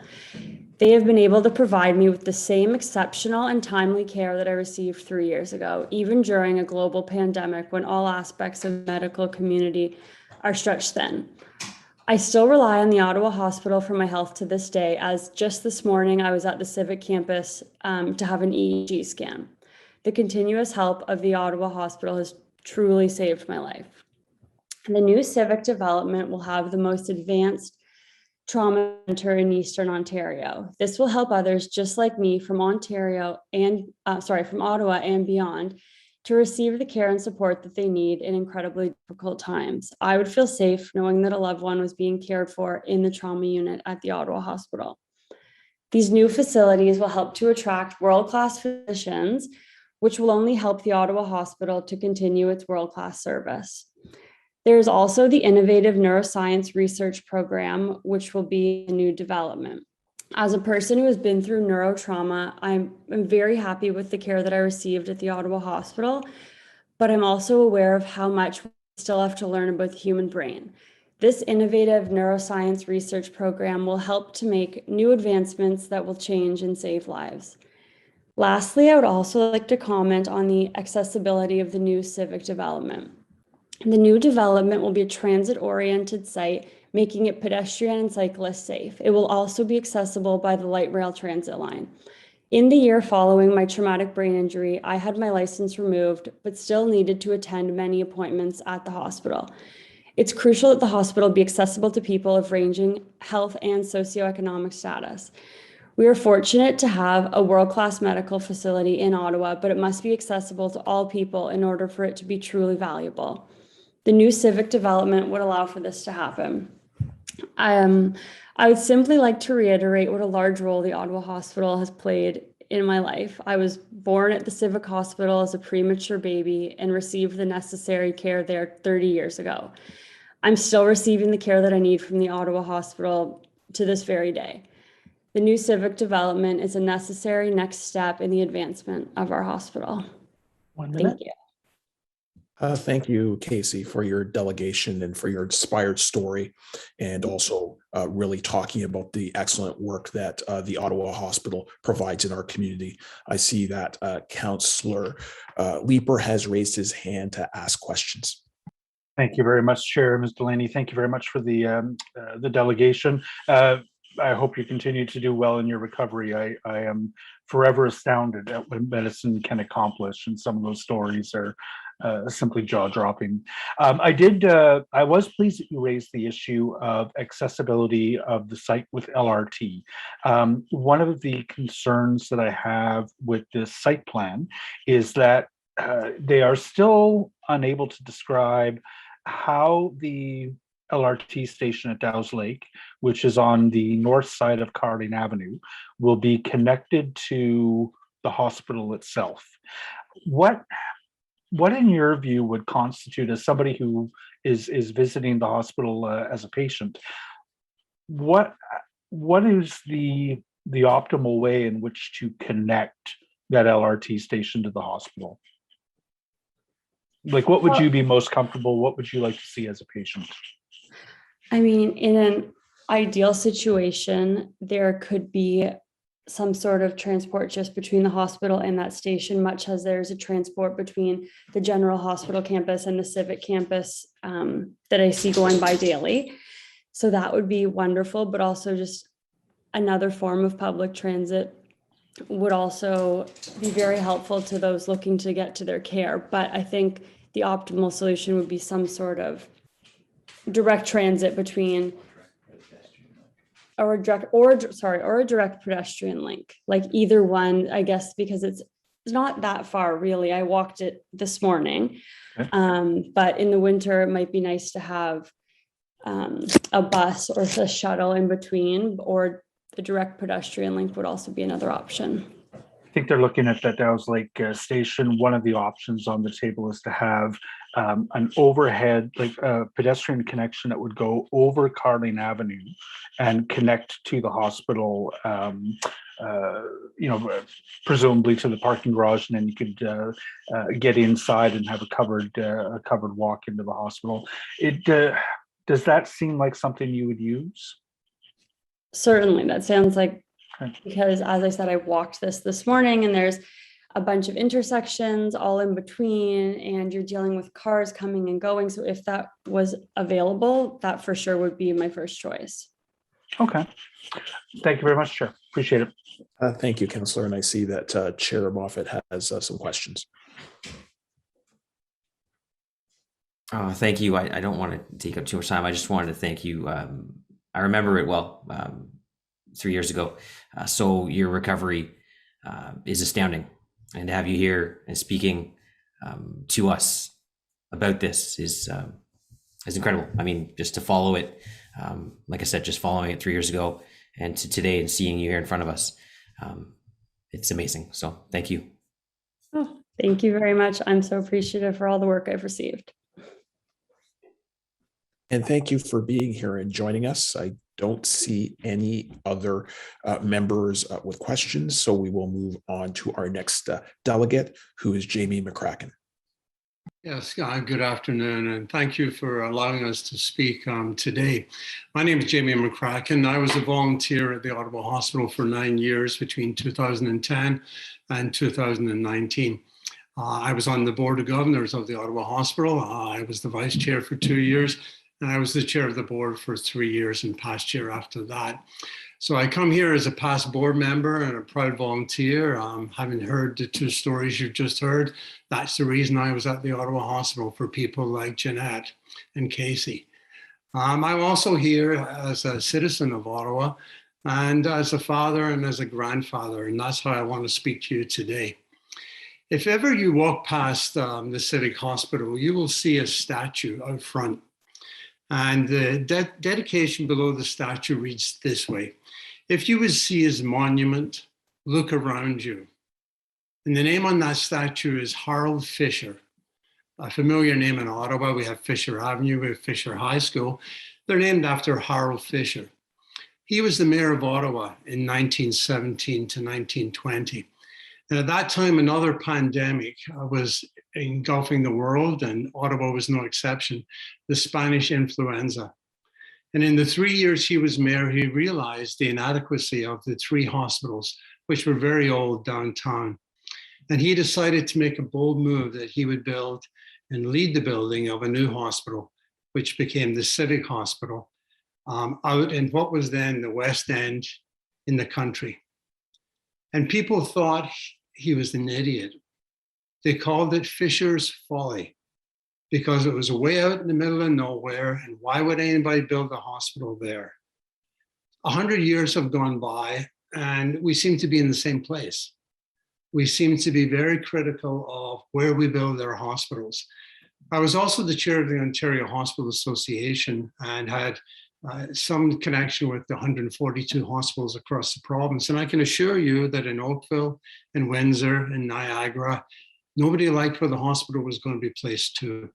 They have been able to provide me with the same exceptional and timely care that I received 3 years ago, even during a global pandemic when all aspects of the medical community are stretched thin. I still rely on the Ottawa Hospital for my health to this day, as just this morning I was at the Civic Campus to have an EEG scan. The continuous help of the Ottawa Hospital has truly saved my life. The new Civic development will have the most advanced trauma center in Eastern Ontario. This will help others just like me from Ottawa and beyond to receive the care and support that they need in incredibly difficult times. I would feel safe knowing that a loved one was being cared for in the trauma unit at the Ottawa Hospital. These new facilities will help to attract world-class physicians, which will only help the Ottawa Hospital to continue its world-class service. There is also the Innovative Neuroscience Research Program, which will be a new development. As a person who has been through neurotrauma, I'm very happy with the care that I received at the Ottawa Hospital, but I'm also aware of how much we still have to learn about the human brain. This Innovative Neuroscience Research Program will help to make new advancements that will change and save lives. Lastly, I would also like to comment on the accessibility of the new civic development. The new development will be a transit-oriented site, making it pedestrian and cyclist safe. It will also be accessible by the light rail transit line. In the year following my traumatic brain injury, I had my license removed, but still needed to attend many appointments at the hospital. It's crucial that the hospital be accessible to people of ranging health and socioeconomic status. We are fortunate to have a world-class medical facility in Ottawa, but it must be accessible to all people in order for it to be truly valuable. The new civic development would allow for this to happen. I would simply like to reiterate what a large role the Ottawa Hospital has played in my life. I was born at the Civic Hospital as a premature baby and received the necessary care there 30 years ago. I'm still receiving the care that I need from the Ottawa Hospital to this very day. The new civic development is a necessary next step in the advancement of our hospital. 1 minute. Thank you. Thank you, Casey, for your delegation and for your inspired story, and also really talking about the excellent work that the Ottawa Hospital provides in our community. I see that Councillor Leeper has raised his hand to ask questions. Thank you very much, Chair. Ms. Delaney, thank you very much for the delegation. I hope you continue to do well in your recovery. I am forever astounded at what medicine can accomplish, and some of those stories are simply jaw-dropping. I was pleased that you raised the issue of accessibility of the site with LRT. One of the concerns that I have with this site plan is that they are still unable to describe how the LRT station at Dow's Lake, which is on the north side of Carling Avenue, will be connected to the hospital itself. What in your view would constitute, as somebody who is visiting the hospital as a patient, what is the optimal way in which to connect that LRT station to the hospital? Like, what would you be most comfortable? What would you like to see as a patient? I mean, in an ideal situation, there could be some sort of transport just between the hospital and that station, much as there's a transport between the general hospital campus and the civic campus that I see going by daily. So that would be wonderful, but also just another form of public transit would also be very helpful to those looking to get to their care. But I think the optimal solution would be some sort of direct transit between, or a direct pedestrian link, like either one, I guess, because it's not that far really. I walked it this morning, but in the winter it might be nice to have a bus or a shuttle in between, or the direct pedestrian link would also be another option. I think they're looking at that Dow's Lake station. One of the options on the table is to have an overhead, like a pedestrian connection that would go over Carling Avenue and connect to the hospital, presumably to the parking garage, and then you could get inside and have a covered walk into the hospital. Does that seem like something you would use? Certainly, that sounds like, because as I said, I walked this morning, and there's a bunch of intersections all in between, and you're dealing with cars coming and going. So if that was available, that for sure would be my first choice. Okay. Thank you very much, Chair. Appreciate it. Thank you, Councillor. And I see that Chair Moffat has some questions. Thank you. I don't want to take up too much time. I just wanted to thank you. I remember it well 3 years ago. So your recovery is astounding. And to have you here and speaking to us about this is incredible. I mean, just to follow it, like I said, just following it 3 years ago and to today and seeing you here in front of us. It's amazing. So thank you. Oh, thank you very much. I'm so appreciative for all the work I've received. And thank you for being here and joining us. I don't see any other members with questions, so we will move on to our next delegate, who is Jamie McCracken. Yes, good afternoon, and thank you for allowing us to speak today. My name is Jamie McCracken. I was a volunteer at the Ottawa Hospital for 9 years between 2010 and 2019. I was on the Board of Governors of the Ottawa Hospital. I was the Vice Chair for 2 years, and I was the Chair of the Board for 3 years and past chair after that. So I come here as a past board member and a proud volunteer. Having heard the 2 stories you've just heard, that's the reason I was at the Ottawa Hospital, for people like Jeanette and Casey. I'm also here as a citizen of Ottawa and as a father and as a grandfather, and that's how I want to speak to you today. If ever you walk past the Civic Hospital, you will see a statue out front. And the dedication below the statue reads this way: if you would see his monument, look around you. And the name on that statue is Harold Fisher, a familiar name in Ottawa. We have Fisher Avenue, we have Fisher High School. They're named after Harold Fisher. He was the mayor of Ottawa in 1917 to 1920. And at that time, another pandemic was engulfing the world, and Ottawa was no exception, the Spanish influenza. And in the 3 years he was mayor, he realized the inadequacy of the 3 hospitals, which were very old downtown. And he decided to make a bold move that he would build and lead the building of a new hospital, which became the Civic Hospital, out in what was then the West End in the country. And people thought he was an idiot. They called it Fisher's Folly, because it was way out in the middle of nowhere, and why would anybody build a hospital there? 100 years have gone by, and we seem to be in the same place. We seem to be very critical of where we build our hospitals. I was also the chair of the Ontario Hospital Association and had some connection with the 142 hospitals across the province. And I can assure you that in Oakville, in Windsor, in Niagara, nobody liked where the hospital was going to be placed to.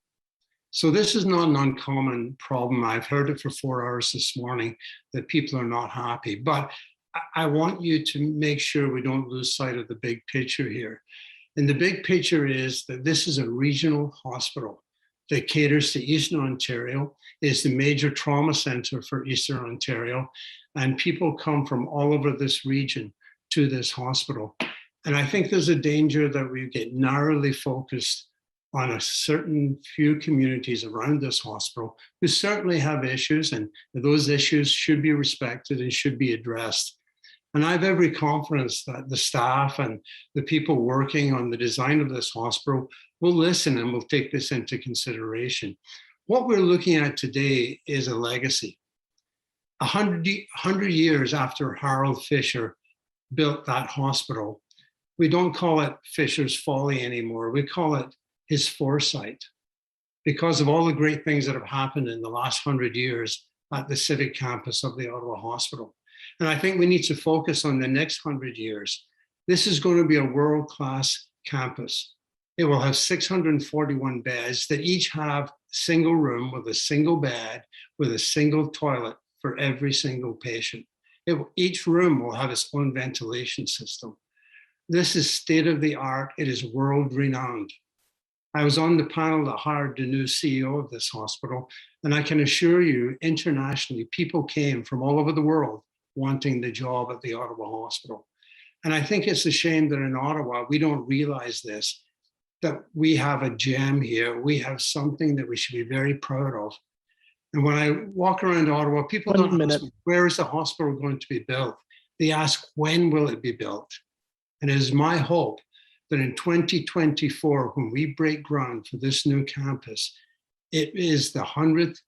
So this is not an uncommon problem. I've heard it for 4 hours this morning that people are not happy. But I want you to make sure we don't lose sight of the big picture here. And the big picture is that this is a regional hospital that caters to Eastern Ontario, is the major trauma center for Eastern Ontario, and people come from all over this region to this hospital. And I think there's a danger that we get narrowly focused on a certain few communities around this hospital who certainly have issues, and those issues should be respected and should be addressed. And I have every confidence that the staff and the people working on the design of this hospital will listen and will take this into consideration. What we're looking at today is a legacy. 100 years after Harold Fisher built that hospital, we don't call it Fisher's Folly anymore. We call it his foresight, because of all the great things that have happened in the last 100 years at the Civic campus of the Ottawa Hospital. And I think we need to focus on the next 100 years. This is going to be a world-class campus. It will have 641 beds that each have single room with a single bed, with a single toilet for every single patient. Each room will have its own ventilation system. This is state-of-the-art. It is world-renowned. I was on the panel that hired the new CEO of this hospital, and I can assure you, internationally, people came from all over the world wanting the job at the Ottawa Hospital. And I think it's a shame that in Ottawa, we don't realize this, that we have a gem here. We have something that we should be very proud of. And when I walk around Ottawa, people don't ask me, where is the hospital going to be built? They ask, when will it be built? And it is my hope that in 2024, when we break ground for this new campus, it is the 100th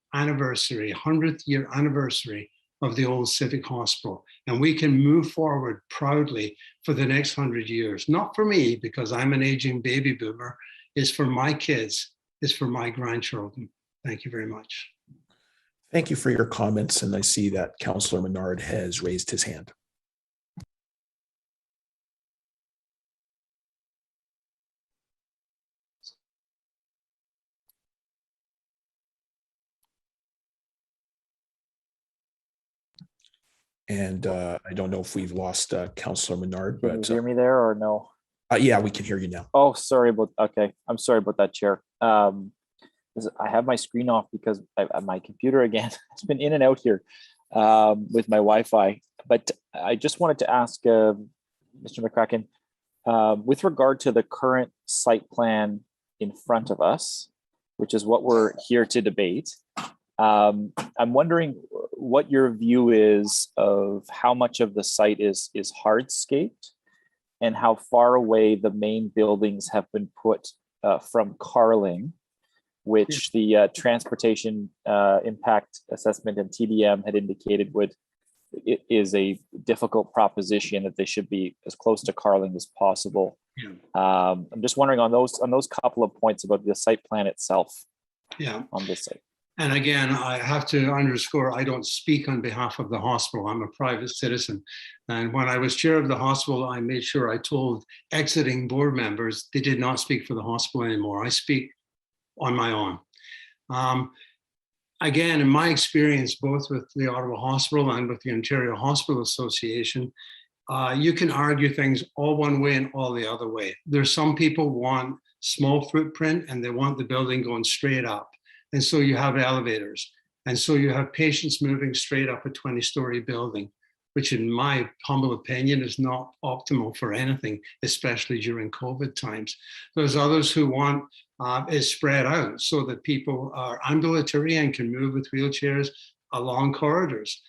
year anniversary of the old Civic Hospital. And we can move forward proudly for the next 100 years. Not for me, because I'm an aging baby boomer. It's for my kids. It's for my grandchildren. Thank you very much. Thank you for your comments, and I see that Councillor Menard has raised his hand. And I don't know if we've lost Councillor Menard, Can but you hear me there or no? yeah, we can hear you now. Oh, sorry about, okay. I'm sorry about that, Chair. I have my screen off because my computer again has been in and out here with my Wi-Fi. But I just wanted to ask Mr. McCracken, with regard to the current site plan in front of us, which is what we're here to debate, I'm wondering what your view is of how much of the site is hardscaped and how far away the main buildings have been put from Carling, which the transportation impact assessment and TDM had indicated is a difficult proposition, that they should be as close to Carling as possible. Yeah. I'm just wondering on those couple of points about the site plan itself. Yeah. On this site. And again, I have to underscore, I don't speak on behalf of the hospital. I'm a private citizen. And when I was chair of the hospital, I made sure I told exiting board members they did not speak for the hospital anymore. I speak on my own. Again, in my experience, both with the Ottawa Hospital and with the Ontario Hospital Association, you can argue things all one way and all the other way. There's some people want small footprint and they want the building going straight up. And so you have elevators. And so you have patients moving straight up a 20-story building, which in my humble opinion is not optimal for anything, especially during COVID times. There's others who want it spread out so that people are ambulatory and can move with wheelchairs along corridors.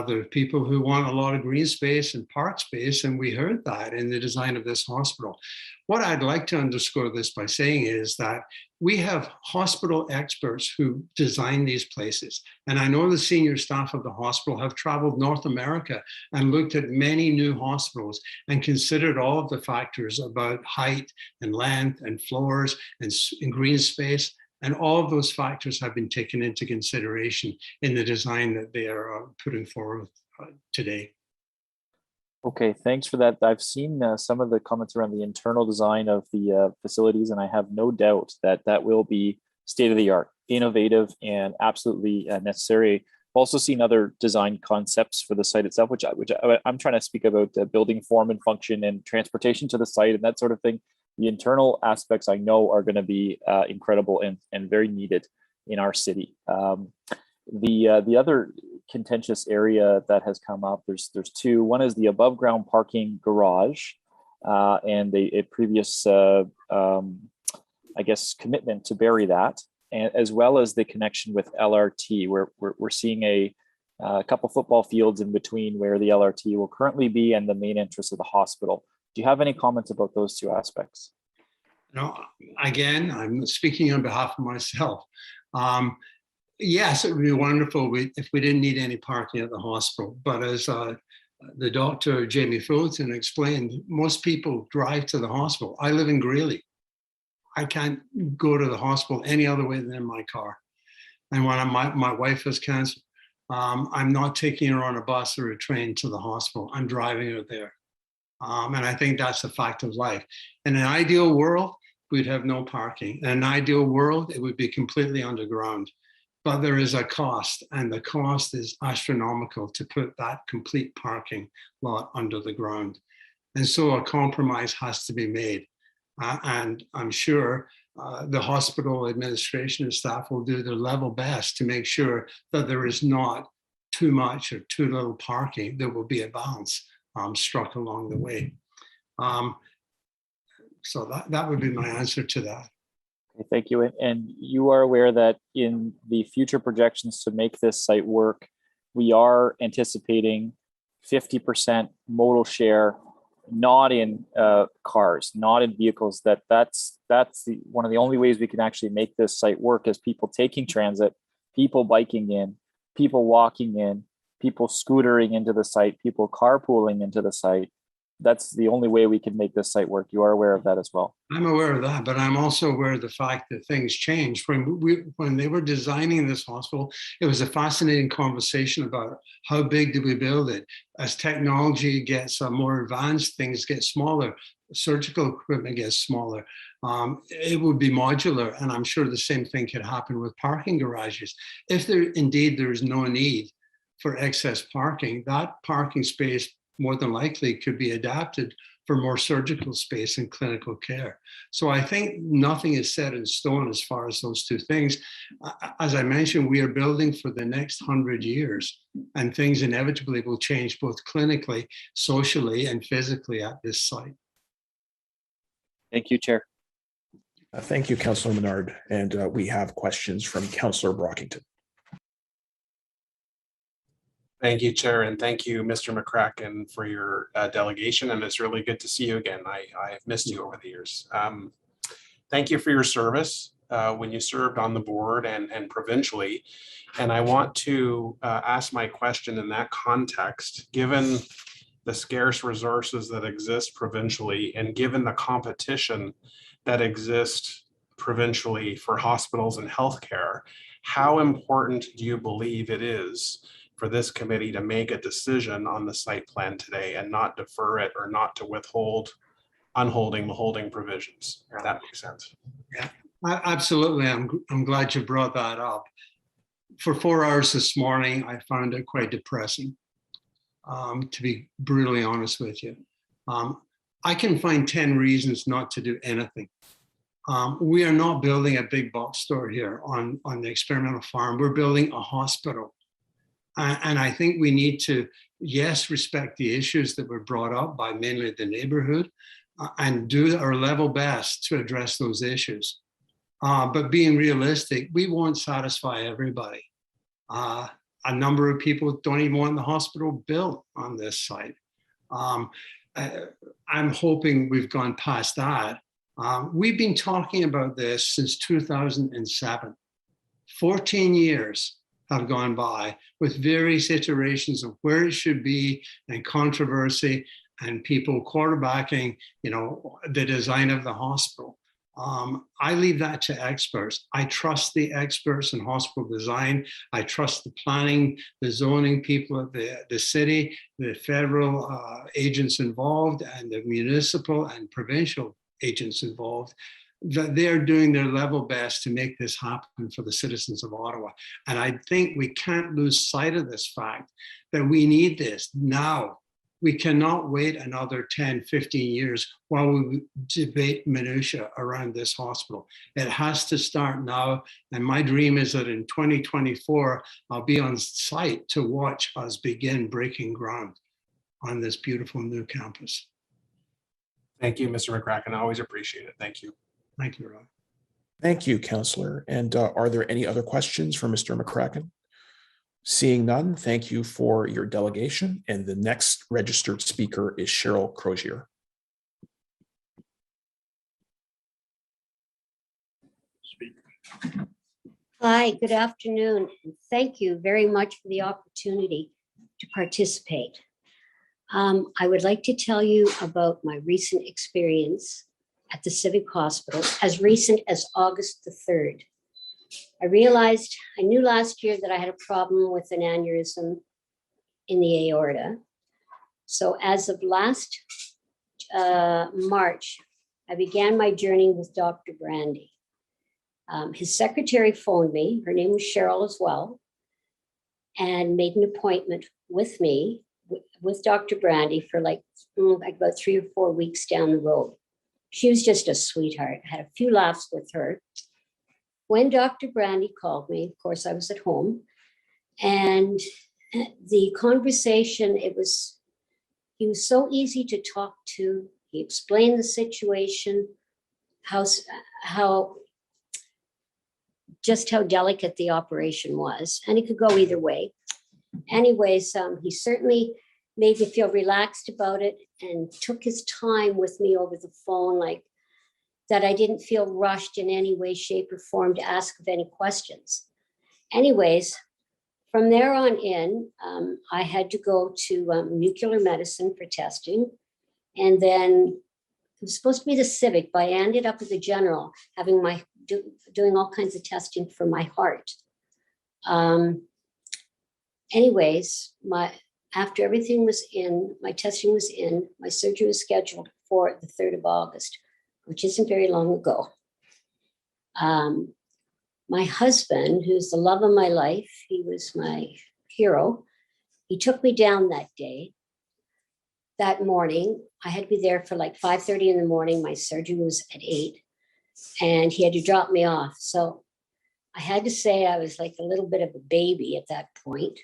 There are people who want a lot of green space and park space, and we heard that in the design of this hospital. What I'd like to underscore this by saying is that we have hospital experts who design these places. And I know the senior staff of the hospital have traveled North America and looked at many new hospitals and considered all of the factors about height and length and floors and green space. And all of those factors have been taken into consideration in the design that they are putting forward today. Okay, thanks for that. I've seen some of the comments around the internal design of the facilities, and I have no doubt that that will be state-of-the-art, innovative, and absolutely necessary. I've also seen other design concepts for the site itself, which I'm trying to speak about building form and function and transportation to the site and that sort of thing. The internal aspects I know are going to be incredible and very needed in our city. The other contentious area that has come up, there's two. One is the above ground parking garage and a previous, I guess, commitment to bury that, and as well as the connection with LRT, where we're seeing a couple football fields in between where the LRT will currently be and the main entrance of the hospital. Do you have any comments about those two aspects? No, again, I'm speaking on behalf of myself. Yes, it would be wonderful if we didn't need any parking at the hospital. But as the doctor, Jamie Fulton, explained, most people drive to the hospital. I live in Greeley. I can't go to the hospital any other way than in my car. And when my wife has cancer, I'm not taking her on a bus or a train to the hospital. I'm driving her there. And I think that's a fact of life. In an ideal world, we'd have no parking. In an ideal world, it would be completely underground. But there is a cost, and the cost is astronomical to put that complete parking lot under the ground. And so a compromise has to be made. And I'm sure the hospital administration and staff will do their level best to make sure that there is not too much or too little parking. There will be a balance struck along the way. So that would be my answer to that. Okay, thank you. And you are aware that in the future projections to make this site work, we are anticipating 50% modal share, not in cars, not in vehicles. That's one of the only ways we can actually make this site work is people taking transit, people biking in, people walking in, people scootering into the site, people carpooling into the site. that's the only way we can make this site work. You are aware of that as well. I'm aware of that, but I'm also aware of the fact that things changed. When they were designing this hospital, it was a fascinating conversation about how big do we build it. As technology gets more advanced, things get smaller. Surgical equipment gets smaller. It would be modular, and I'm sure the same thing could happen with parking garages. If there is no need for excess parking, that parking space more than likely could be adapted for more surgical space and clinical care. So I think nothing is set in stone as far as those two things. As I mentioned, we are building for the next 100 years, and things inevitably will change both clinically, socially, and physically at this site. Thank you, Chair. Thank you, Councillor Menard. And we have questions from Councillor Brockington. Thank you, Chair, and thank you, Mr. McCracken, for your delegation. And it's really good to see you again. I've missed you over the years. Thank you for your service when you served on the board and provincially. And I want to ask my question in that context, given the scarce resources that exist provincially and given the competition that exists provincially for hospitals and healthcare, how important do you believe it is for this committee to make a decision on the site plan today and not defer it or not to unholding the holding provisions, if that makes sense? Yeah, absolutely. I'm glad you brought that up. For 4 hours this morning, I found it quite depressing, to be brutally honest with you. I can find 10 reasons not to do anything. We are not building a big box store here on the experimental farm. We're building a hospital. And I think we need to, yes, respect the issues that were brought up by mainly the neighborhood and do our level best to address those issues. But being realistic, we won't satisfy everybody. A number of people don't even want the hospital built on this site. I'm hoping we've gone past that. We've been talking about this since 2007. 14 years have gone by with various iterations of where it should be and controversy and people quarterbacking, the design of the hospital. I leave that to experts. I trust the experts in hospital design. I trust the planning, the zoning people at the city, the federal agents involved, and the municipal and provincial agents involved, that they're doing their level best to make this happen for the citizens of Ottawa. And I think we can't lose sight of this fact that we need this now. We cannot wait another 10, 15 years while we debate minutiae around this hospital. It has to start now. And my dream is that in 2024, I'll be on site to watch us begin breaking ground on this beautiful new campus. Thank you, Mr. McCracken. I always appreciate it. Thank you. Thank you, Rob. Thank you, Councillor. And are there any other questions for Mr. McCracken? Seeing none, thank you for your delegation. And the next registered speaker is Cheryl Crozier. Hi, good afternoon. And thank you very much for the opportunity to participate. I would like to tell you about my recent experience at the Civic Hospital, as recent as August the 3rd. I knew last year that I had a problem with an aneurysm in the aorta. So as of last March, I began my journey with Dr. Brandy. His secretary phoned me, her name was Cheryl as well, and made an appointment with me, with Dr. Brandy for like about 3 or 4 weeks down the road. She was just a sweetheart. I had a few laughs with her. When Dr. Brandy called me, of course, I was at home, and the conversation, he was so easy to talk to. He explained the situation, how delicate the operation was, and it could go either way. Anyways, he certainly made me feel relaxed about it and took his time with me over the phone, like that I didn't feel rushed in any way, shape, or form to ask of any questions. Anyways, from there on in, I had to go to nuclear medicine for testing. And then it was supposed to be the Civic, but I ended up at the General, having doing all kinds of testing for my heart. Anyways, after everything was in, my testing was in, my surgery was scheduled for the 3rd of August, which isn't very long ago. My husband, who's the love of my life, he was my hero. He took me down that day. That morning, I had to be there for like 5:30 in the morning. My surgery was at 8, and he had to drop me off. So I had to say I was like a little bit of a baby at that point,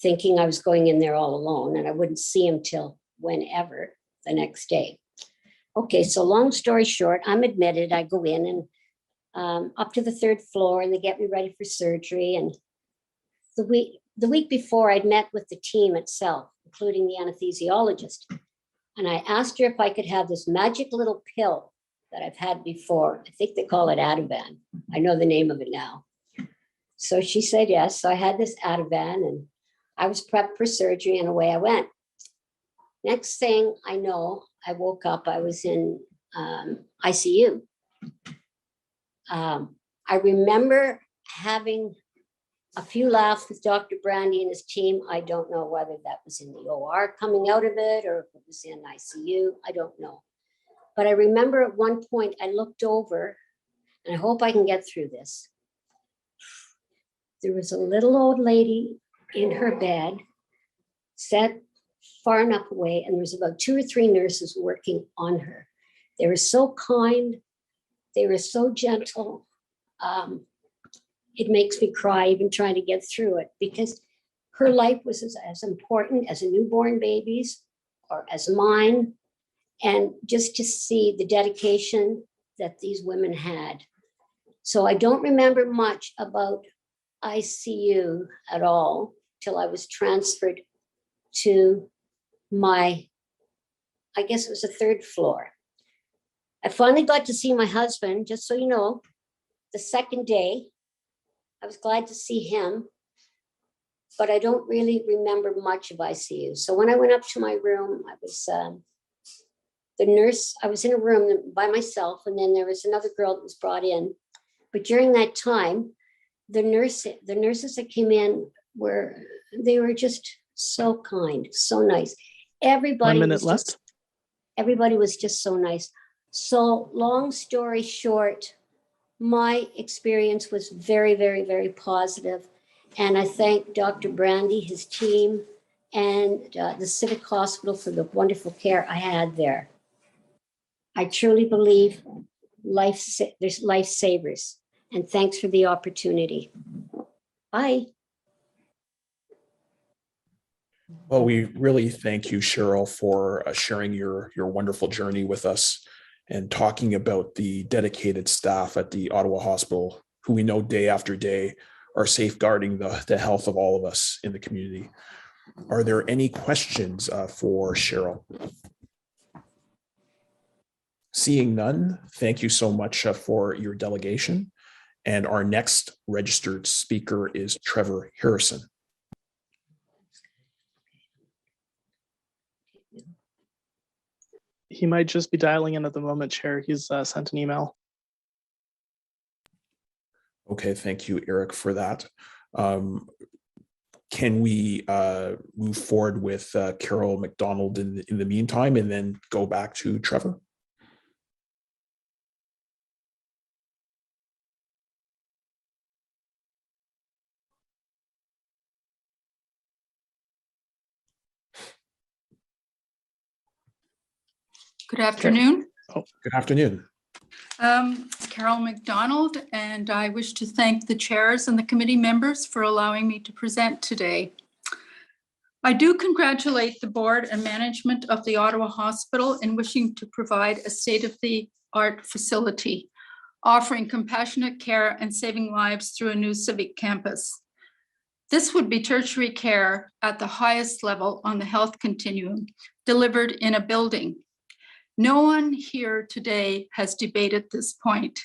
thinking I was going in there all alone and I wouldn't see him till whenever the next day. Okay, so long story short, I'm admitted. I go in and up to the 3rd floor, and they get me ready for surgery. And the week before, I'd met with the team itself, including the anesthesiologist. And I asked her if I could have this magic little pill that I've had before. I think they call it Ativan. I know the name of it now. So she said yes. So I had this Ativan, and I was prepped for surgery, and away I went. Next thing I know, I woke up, I was in ICU. I remember having a few laughs with Dr. Brandy and his team. I don't know whether that was in the OR coming out of it or if it was in ICU. I don't know. But I remember at one point I looked over, and I hope I can get through this. There was a little old lady in her bed, sat far enough away, and there was about 2 or 3 nurses working on her. They were so kind. They were so gentle. It makes me cry even trying to get through it, because her life was as important as a newborn baby's or as mine. And just to see the dedication that these women had. So I don't remember much about ICU at all till I was transferred to my, I guess it was the 3rd floor. I finally got to see my husband, just so you know, the 2nd day. I was glad to see him, but I don't really remember much of ICU. So when I went up to my room, I was the nurse, I was in a room by myself, and then there was another girl that was brought in. But during that time, the nurses that came in they were just so kind, so nice. Everybody 1 minute left. Everybody was just so nice. So long story short, my experience was very, very, very positive. And I thank Dr. Brandy, his team, and the Civic Hospital for the wonderful care I had there. I truly believe there's lifesavers. And thanks for the opportunity. Bye. Well, we really thank you, Cheryl, for sharing your wonderful journey with us and talking about the dedicated staff at the Ottawa Hospital, who we know day after day are safeguarding the health of all of us in the community. Are there any questions for Cheryl? Seeing none, thank you so much for your delegation. And our next registered speaker is Trevor Harrison. He might just be dialing in at the moment, Chair. He's sent an email. Okay, thank you, Eric, for that. Can we move forward with Carol McDonald in the meantime, and then go back to Trevor? Good afternoon. Oh, good afternoon. It's Carol McDonald, and I wish to thank the chairs and the committee members for allowing me to present today. I do congratulate the board and management of the Ottawa Hospital in wishing to provide a state-of-the-art facility, offering compassionate care and saving lives through a new civic campus. This would be tertiary care at the highest level on the health continuum, delivered in a building. No one here today has debated this point.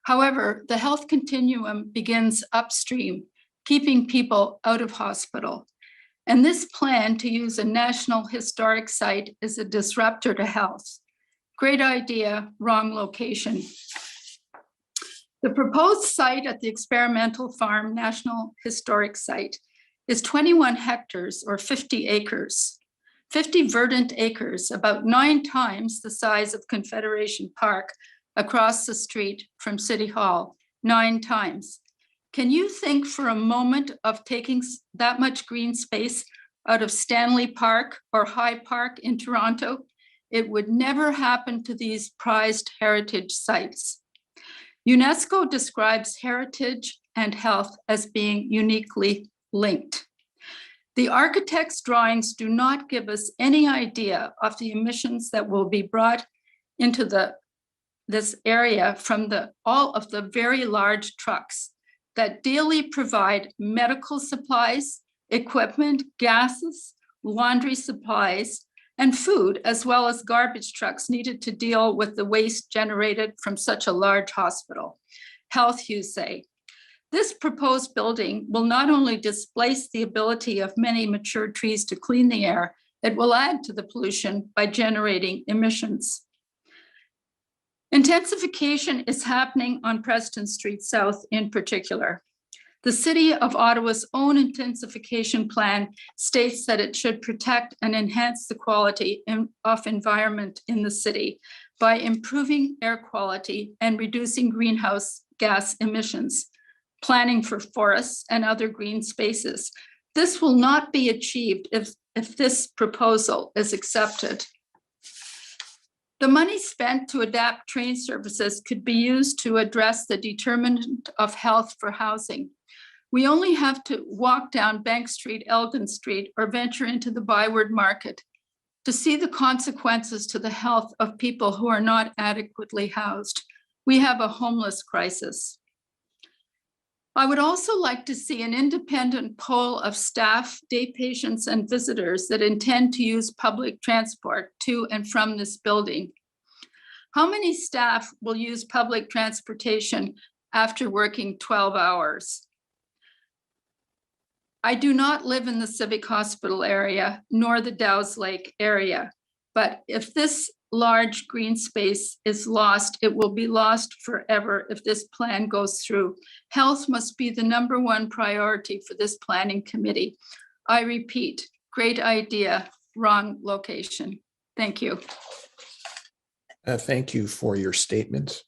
However, the health continuum begins upstream, keeping people out of hospital. And this plan to use a National Historic Site is a disruptor to health. Great idea, wrong location. The proposed site at the Experimental Farm National Historic Site is 21 hectares or 50 acres. 50 verdant acres, about 9 times the size of Confederation Park across the street from City Hall, 9 times. Can you think for a moment of taking that much green space out of Stanley Park or High Park in Toronto? It would never happen to these prized heritage sites. UNESCO describes heritage and health as being uniquely linked. The architect's drawings do not give us any idea of the emissions that will be brought into this area from all of the very large trucks that daily provide medical supplies, equipment, gases, laundry supplies, and food, as well as garbage trucks needed to deal with the waste generated from such a large hospital. Health, you say. This proposed building will not only displace the ability of many mature trees to clean the air, it will add to the pollution by generating emissions. Intensification is happening on Preston Street South in particular. The City of Ottawa's own intensification plan states that it should protect and enhance the quality of environment in the city by improving air quality and reducing greenhouse gas emissions, planning for forests and other green spaces. This will not be achieved if this proposal is accepted. The money spent to adapt train services could be used to address the determinant of health for housing. We only have to walk down Bank Street, Elgin Street, or venture into the Byward Market to see the consequences to the health of people who are not adequately housed. We have a homeless crisis. I would also like to see an independent poll of staff, day patients, and visitors that intend to use public transport to and from this building. How many staff will use public transportation after working 12 hours? I do not live in the Civic Hospital area, nor the Dow's Lake area, but if this large green space is lost, it will be lost forever if this plan goes through. Health must be the #1 priority for this planning committee. I repeat, great idea, wrong location. Thank you. Thank you for your statement.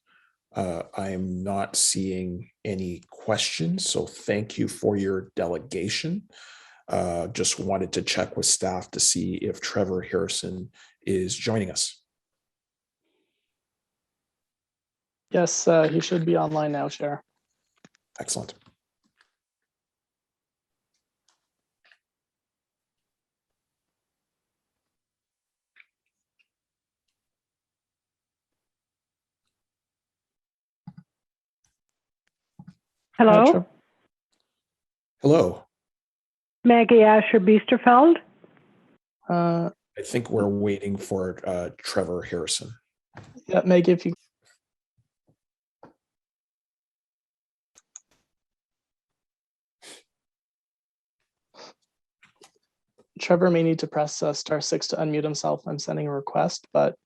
I'm not seeing any questions, so thank you for your delegation. Just wanted to check with staff to see if Trevor Harrison is joining us. Yes, he should be online now, Chair. Excellent. Hello, Hello. Maggie Asher Biesterfeld. I think we're waiting for Trevor Harrison. Yeah, Maggie, if you. Trevor may need to press *6 to unmute himself. I'm sending a request, but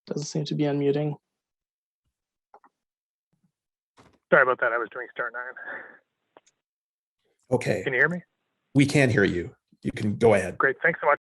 doesn't seem to be unmuting. Sorry about that. I was doing *9. Okay. Can you hear me? We can hear you. You can go ahead. Great. Thanks so much.